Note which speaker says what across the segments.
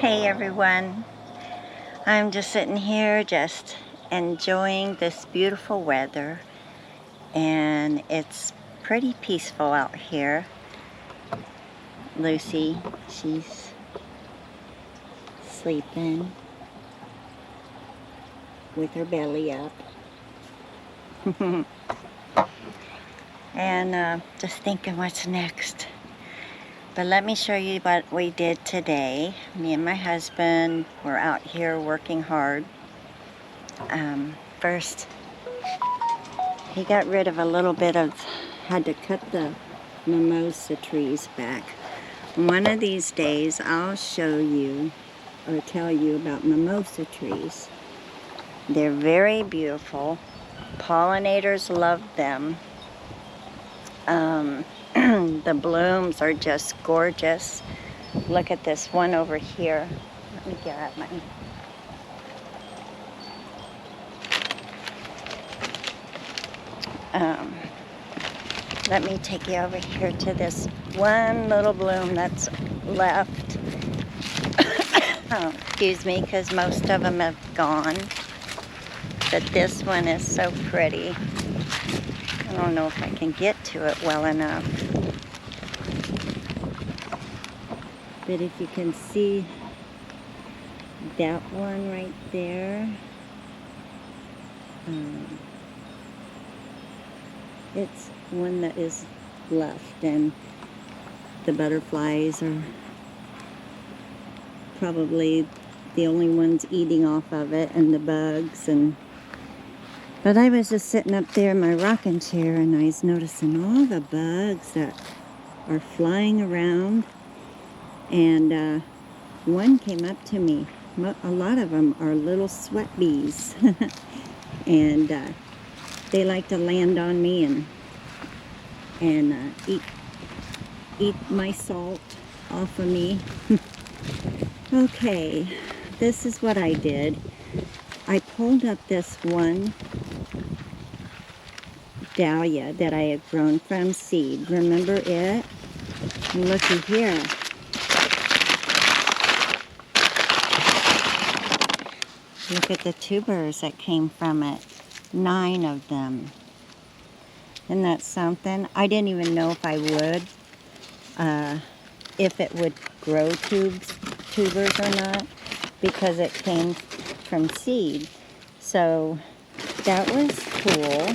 Speaker 1: Hey everyone, I'm just sitting here just enjoying this beautiful weather, and it's pretty peaceful out here. Lucy, she's sleeping with her belly up. And just thinking what's next. But let me show you what we did today. Me and my husband were out here working hard. First, he got rid of a little bit of, had to cut the mimosa trees back. One of these days I'll show you or tell you about mimosa trees. They're very beautiful. Pollinators love them. The blooms are just gorgeous. Look at this one over here. Let me grab mine. Let me take you over here to this one little bloom that's left. Excuse me, because most of them have gone. But this one is so pretty. I don't know if I can get to it well enough. But if you can see that one right there, it's one that is left, and the butterflies are probably the only ones eating off of it, and the bugs. But I was just sitting up there in my rocking chair, and I was noticing all the bugs that are flying around. And one came up to me. A lot of them are little sweat bees. And they like to land on me and eat my salt off of me. Okay, this is what I did. I pulled up this one dahlia that I had grown from seed. Remember it? And looky here. Look at the tubers that came from it. 9 of them. Isn't that something? I didn't even know if I would, if it would grow tubers or not, because it came from seed. So that was cool.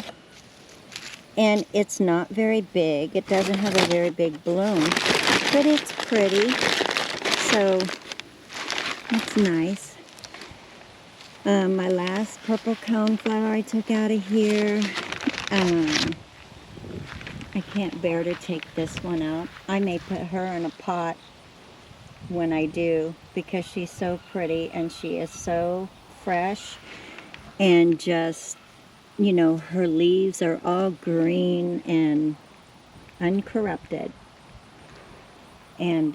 Speaker 1: And it's not very big. It doesn't have a very big bloom, but it's pretty. So it's nice. My last purple coneflower I took out of here. I can't bear to take this one out. I may put her in a pot when I do, because she's so pretty and she is so fresh, and just, you know, her leaves are all green and uncorrupted. And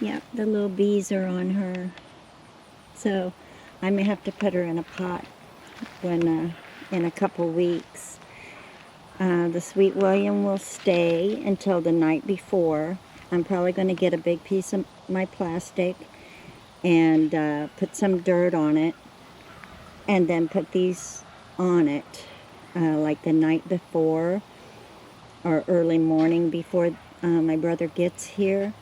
Speaker 1: yeah, the little bees are on her. So I may have to put her in a pot when in a couple weeks. The Sweet William will stay until the night before. I'm probably going to get a big piece of my plastic and put some dirt on it, and then put these on it like the night before or early morning before my brother gets here,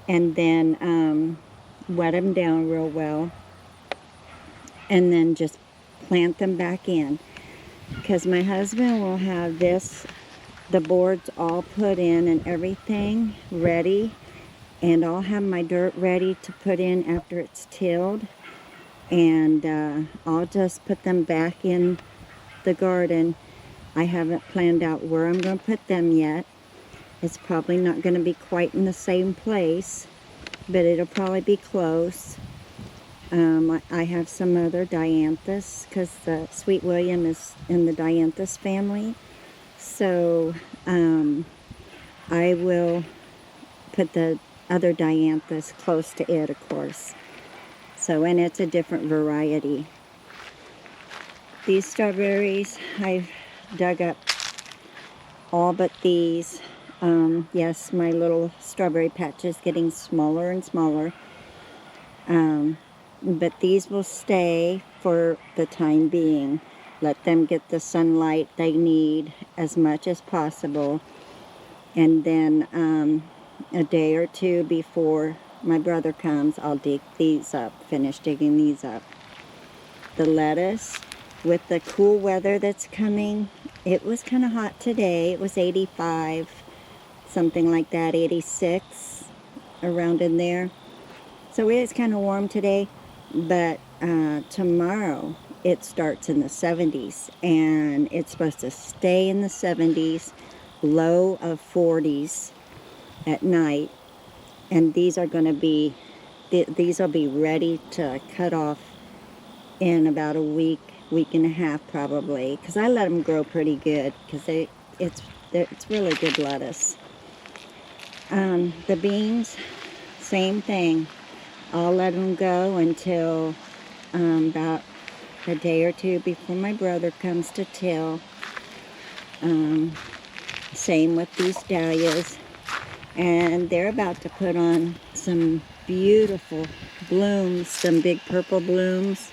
Speaker 1: and then wet them down real well, and then just plant them back in, because my husband will have the boards all put in and everything ready, and I'll have my dirt ready to put in after it's tilled, and I'll just put them back in the garden. I haven't planned out where I'm going to put them yet. It's probably not going to be quite in the same place, but it'll probably be close. I have some other dianthus, because the Sweet William is in the dianthus family. So I will put the other dianthus close to it, of course. So, and it's a different variety. These strawberries, I've dug up all but these. Yes, my little strawberry patch is getting smaller and smaller. But these will stay for the time being. Let them get the sunlight they need as much as possible. And then a day or two before my brother comes, I'll dig these up, finish digging these up. The lettuce, with the cool weather that's coming, it was kind of hot today. It was 85, something like that, 86, around in there. So it is kind of warm today, but tomorrow it starts in the 70s, and it's supposed to stay in the 70s, low of 40s at night. And these are going to be, these will be ready to cut off in about a week and a half probably, because I let them grow pretty good, because it's really good lettuce. The beans, same thing. I'll let them go until about a day or two before my brother comes to till. Same with these dahlias. And they're about to put on some beautiful blooms, some big purple blooms.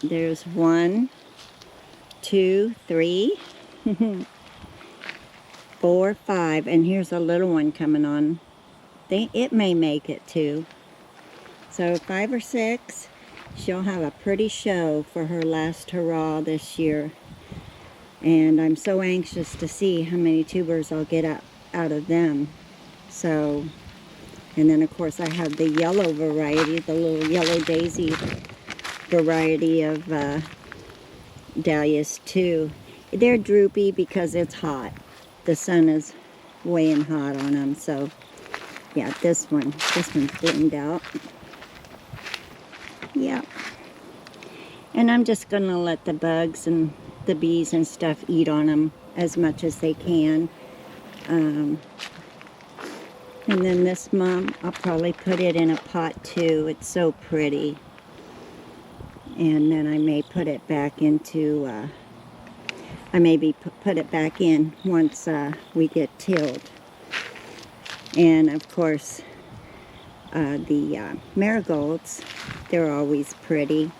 Speaker 1: There's 1, 2, 3, 4, 5, and here's a little one coming on. It may make it too. So 5 or 6, she'll have a pretty show for her last hurrah this year. And I'm so anxious to see how many tubers I'll get out of them. So, and then of course I have the yellow variety, the little yellow daisy variety of dahlias too. They're droopy because it's hot. The sun is weighing hot on them. So yeah, this one's bloomed out. Yeah. And I'm just gonna let the bugs and the bees and stuff eat on them as much as they can. And then this mum, I'll probably put it in a pot too. It's so pretty. And then I may put it back into, I maybe put it back in once we get tilled. And of course, the marigolds, they're always pretty.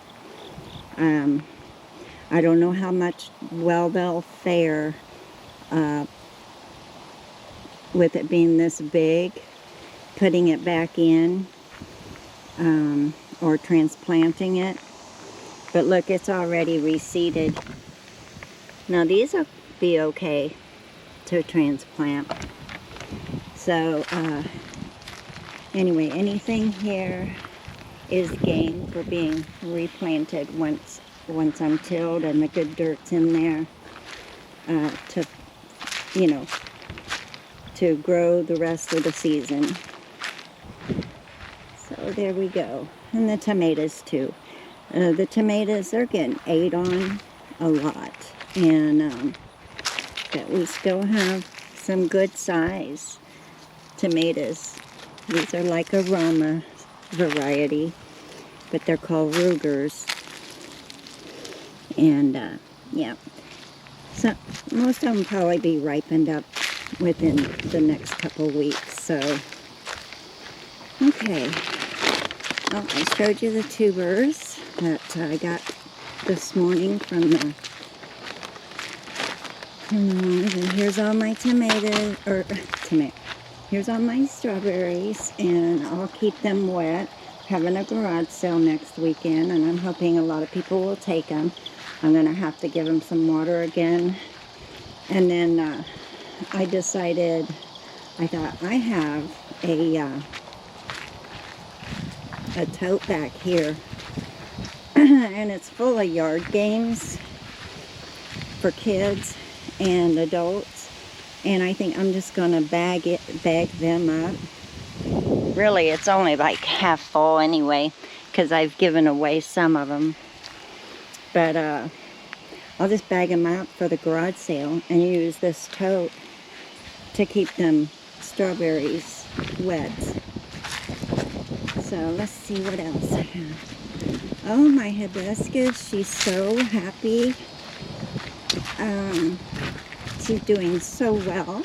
Speaker 1: I don't know how much well they'll fare with it being this big, putting it back in, or transplanting it. But look, it's already reseeded. Now these will be okay to transplant. So anyway, anything here is game for being replanted once I'm tilled and the good dirt's in there, to grow the rest of the season. So there we go. And the tomatoes too. The tomatoes are getting ate on a lot, and but we still have some good size tomatoes. These are like a Rama variety, but they're called Rugers. And yeah, so most of them probably be ripened up within the next couple weeks. So okay, well, I showed you the tubers that I got this morning from the and here's all my tomatoes, here's all my strawberries, and I'll keep them wet. Having a garage sale next weekend, and I'm hoping a lot of people will take them. I'm gonna have to give them some water again. And then I decided, I thought I have a tote back here and it's full of yard games for kids and adults, and I think I'm just gonna bag them up. Really, it's only like half full anyway, because I've given away some of them. But I'll just bag them out for the garage sale and use this tote to keep them strawberries wet. So let's see what else I have. Oh, my hibiscus, she's so happy. She's doing so well.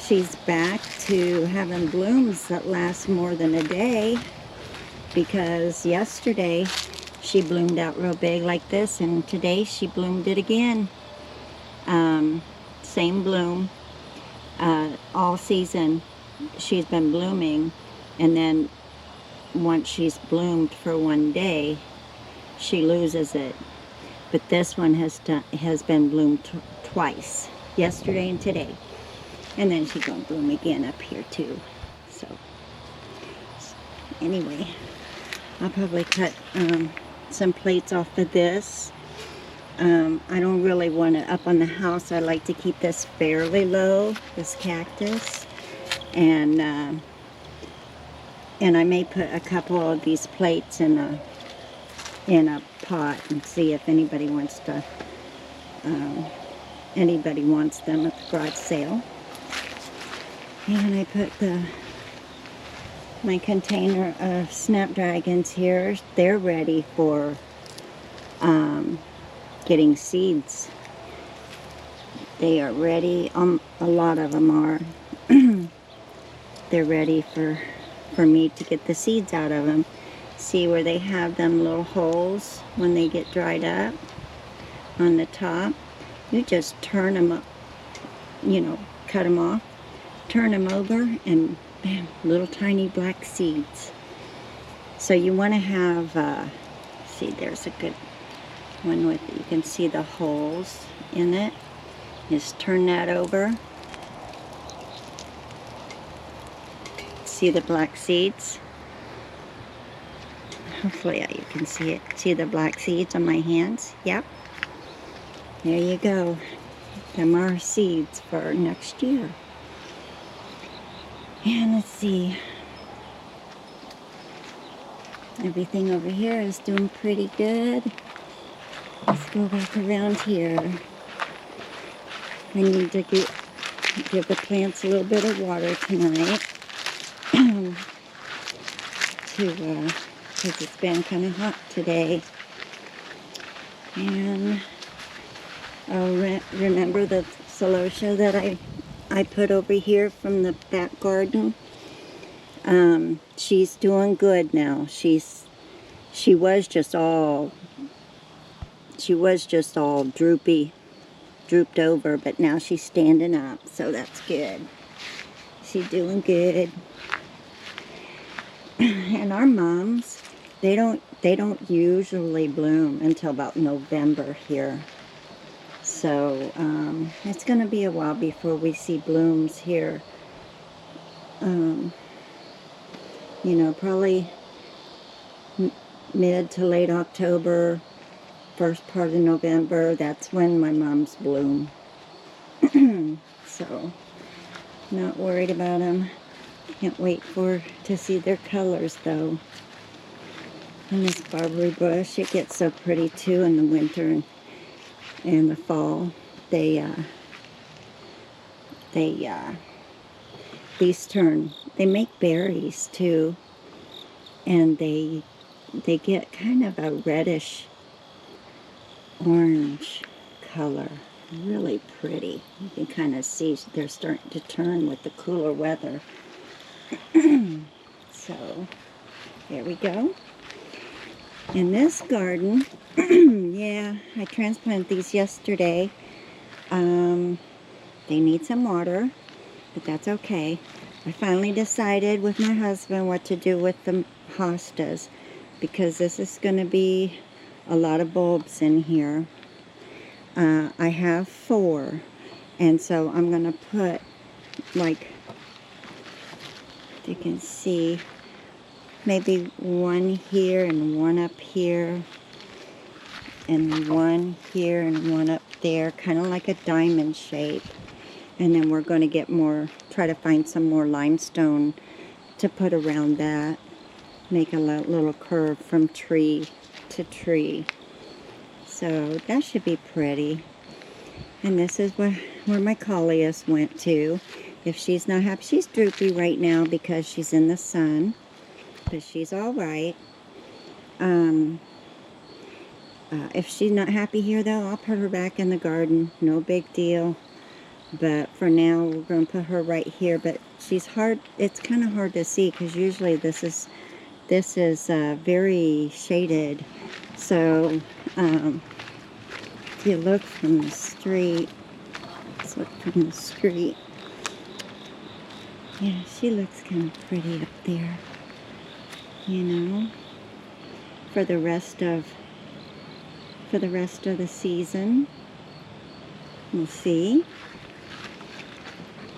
Speaker 1: she's back to having blooms that last more than a day, because yesterday she bloomed out real big like this, and today she bloomed it again. Same bloom. All season she's been blooming, and then once she's bloomed for one day, she loses it. But this one has been bloomed twice, yesterday and today. And then she's going to bloom again up here too. So anyway, I'll probably cut some plates off of this. I don't really want it up on the house. I like to keep this fairly low, this cactus. And I may put a couple of these plates in a pot and see if anybody wants to, anybody wants them at the garage sale. And I put my container of snapdragons here. They're ready for getting seeds. They are ready. A lot of them are. They're ready for me to get the seeds out of them. See where they have them little holes when they get dried up on the top? You just turn them up, you know, cut them off, turn them over, and bam, little tiny black seeds. So you want to have, see, there's a good one with, you can see the holes in it. Just turn that over. See the black seeds? Hopefully you can see it. See the black seeds on my hands? Yep. There you go. Them are seeds for next year. And let's see. Everything over here is doing pretty good. Let's go back around here. I need to give the plants a little bit of water tonight. Because it's been kind of hot today. And I'll remember the celosia that I put over here from the back garden. She's doing good now. She was just all drooped over, but now she's standing up, so that's good. She's doing good. And our mums, they don't usually bloom until about November here. So it's going to be a while before we see blooms here. You know, probably mid to late October, first part of November, that's when my mums bloom. So, not worried about them. Can't wait to see their colors though. And this barberry bush, it gets so pretty too in the winter and the fall. They make berries too, and they get kind of a reddish orange color. Really pretty. You can kind of see they're starting to turn with the cooler weather. So there we go. In this garden, yeah, I transplanted these yesterday. They need some water, but that's okay. I finally decided with my husband what to do with the hostas, because this is going to be a lot of bulbs in here. I have 4, and so I'm going to put, like, you can see, maybe one here and one up here, and one here and one up there, kind of like a diamond shape. And then we're going to get more, try to find some more limestone to put around that, make a little curve from tree to tree. So that should be pretty. And this is where my Dahlias went to. If she's not happy, she's droopy right now because she's in the sun, but she's all right. If she's not happy here though, I'll put her back in the garden. No big deal. But for now, we're going to put her right here. But she's hard. It's kind of hard to see because usually this is very shaded. So if you look from the street, let's look from the street. Yeah, she looks kind of pretty up there, you know, for the rest of the season. We'll see.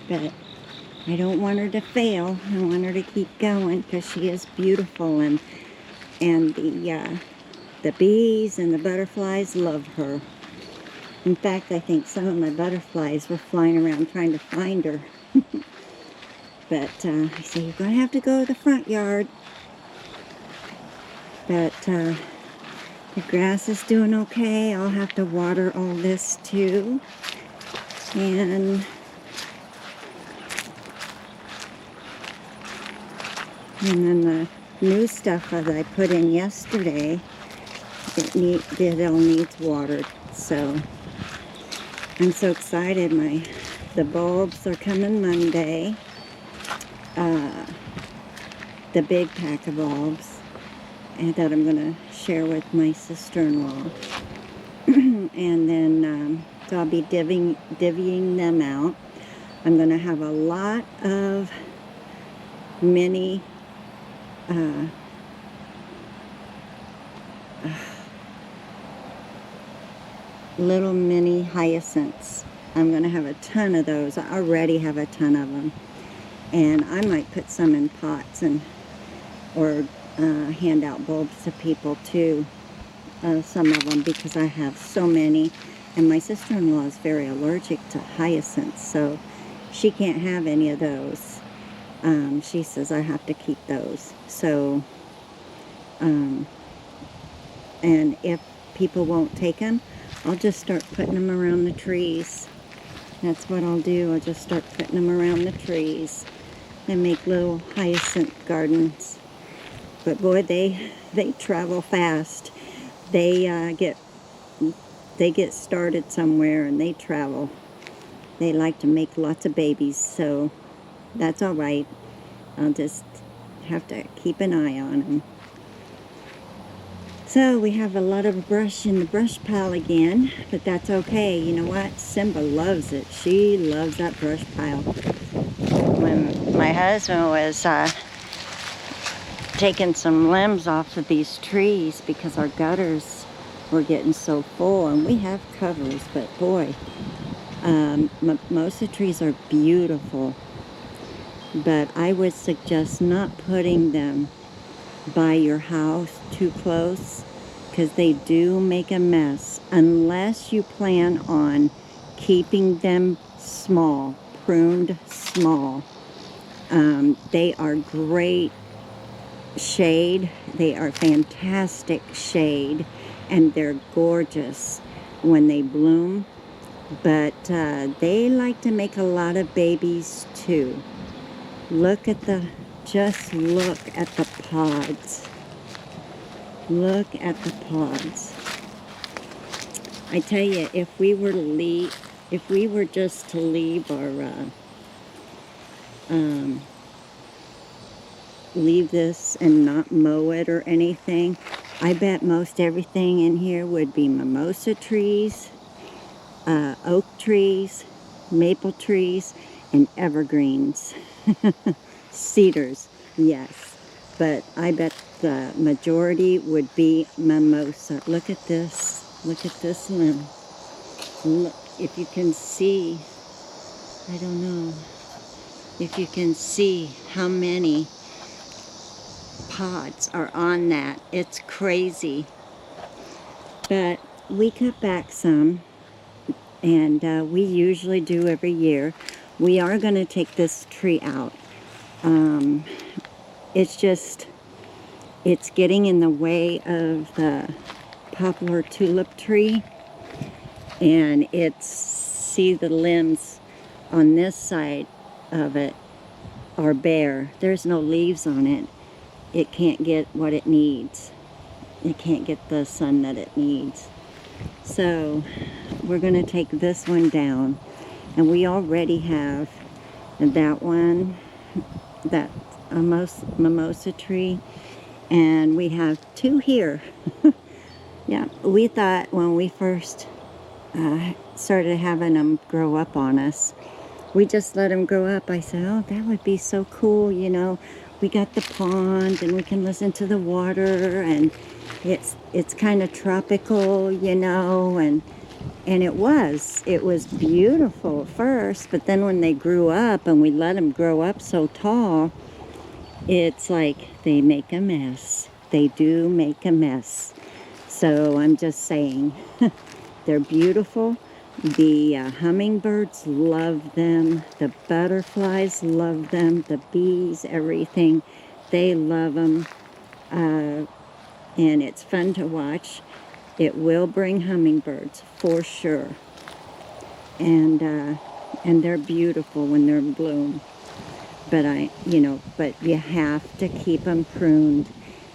Speaker 1: But I don't want her to fail. I want her to keep going because she is beautiful, and the bees and the butterflies love her. In fact, I think some of my butterflies were flying around trying to find her. But I say, you're going to have to go to the front yard. But the grass is doing okay. I'll have to water all this too. And then the new stuff that I put in yesterday, it all needs watered. So I'm so excited. The bulbs are coming Monday. The big pack of bulbs, and that I'm going to share with my sister-in-law. And then so I'll be divvying them out. I'm going to have a lot of mini little mini hyacinths. I'm going to have a ton of those. I already have a ton of them. And I might put some in pots or hand out bulbs to people too. Some of them, because I have so many. And my sister-in-law is very allergic to hyacinths, so she can't have any of those. She says I have to keep those. So, and if people won't take them, I'll just start putting them around the trees. That's what I'll do. I'll just start putting them around the trees and make little hyacinth gardens. But boy, they travel fast. They get started somewhere and they travel. They like to make lots of babies, so that's all right. I'll just have to keep an eye on them. So we have a lot of brush in the brush pile again, but that's okay. You know what? Simba loves it. She loves that brush pile. When my husband was taking some limbs off of these trees because our gutters were getting so full, and we have covers, but boy, most of the trees are beautiful, but I would suggest not putting them by your house too close, because they do make a mess unless you plan on keeping them small, pruned small. They are great shade. They are fantastic shade, and they're gorgeous when they bloom, but they like to make a lot of babies too. Just look at the pods. Look at the pods. I tell you, if we were just to leave our leave this and not mow it or anything, I bet most everything in here would be mimosa trees, oak trees, maple trees, and evergreens. Cedars, yes, but I bet the majority would be mimosa. Look at this. Look at this limb. Look, if you can see, I don't know if you can see how many pods are on that. It's crazy. But we cut back some, and we usually do every year. We are going to take this tree out. It's getting in the way of the poplar tulip tree, and see the limbs on this side of it are bare. There's no leaves on it. It can't get what it needs. It can't get the sun that it needs. So we're going to take this one down, And we already have that one, that mimosa tree, and we have 2 here. Yeah, we thought when we first started having them grow up on us, we just let them grow up. I said, oh, that would be so cool, you know. We got the pond and we can listen to the water, and it's kind of tropical, you know, and it was beautiful at first, but then when they grew up and we let them grow up so tall, it's like they make a mess. They do make a mess. So I'm just saying, they're beautiful. The hummingbirds love them. The butterflies love them. The bees, everything. They love them. And it's fun to watch. It will bring hummingbirds for sure. And they're beautiful when they're in bloom. But but you have to keep them pruned,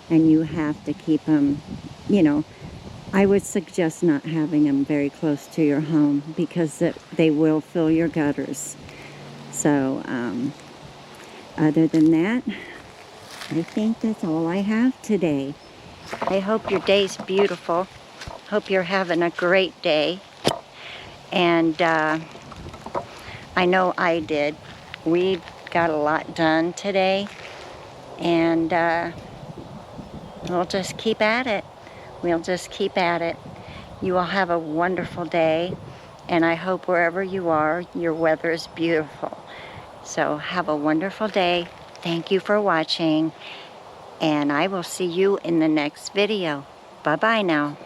Speaker 1: and you have to keep them, I would suggest not having them very close to your home, because they will fill your gutters. So, other than that, I think that's all I have today. I hope your day's beautiful. Hope you're having a great day. And I know I did. We got a lot done today. And we'll just keep at it. We'll just keep at it. You all have a wonderful day, and I hope wherever you are, your weather is beautiful. So have a wonderful day. Thank you for watching, and I will see you in the next video. Bye-bye now.